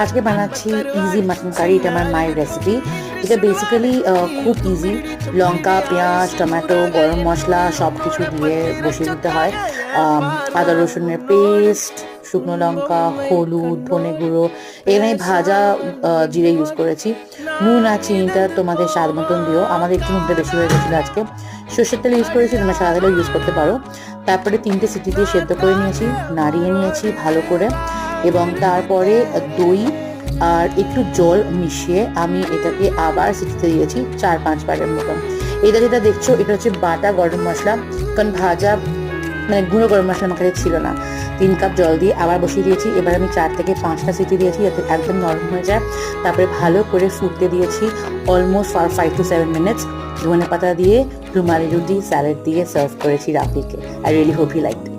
আজকে বানাচ্ছি easy mutton curry. এটা আমার মায়ের রেসিপি। এটা বেসিক্যালি খুব ইজি। লঙ্কা, পেঁয়াজ, টমেটো, গরম মশলা সব কিছু দিয়ে বসিয়ে দিতে হয়। আদা রসুনের পেস্ট, শুকনো লঙ্কা, হলুদ, ধনে গুঁড়ো, এখানে ভাজা জিরে ইউজ করেছি। নুন আর চিনিটা তোমাদের স্বাদ মতন দিও। আমাদের একটু নুনটা বেশি হয়ে গেছিলো আজকে। সর্ষের তেল ইউজ করেছি, তোমরা সাদা তেলও ইউজ করতে পারো। তারপরে 3টে সিটি দিয়ে সেদ্ধ করে নিয়েছি, নাড়িয়ে নিয়েছি ভালো করে, এবং তারপরে দই আর একটু জল মিশিয়ে আমি এটাকে আবার সিটিতে দিয়েছি 4-5 বারের মতন। এটা যেটা দেখছো এটা হচ্ছে বাটা গরম মশলা, কারণ ভাজা মানে গুঁড়ো গরম মশলা আমার কাছে ছিল না। 3 কাপ জল দিয়ে আবার বসিয়ে দিয়েছি। এবার আমি 4 থেকে 5টা সিটি দিয়েছি যাতে একদম নরম হয়ে যায়। তারপরে ভালো করে ফুটতে দিয়েছি অলমোস্ট 5 to 7 মিনিটস। ধনে পাতা দিয়ে, রুমালি রুটি, স্যালাড দিয়ে সার্ভ করেছি রাফিকে। I really hope he liked.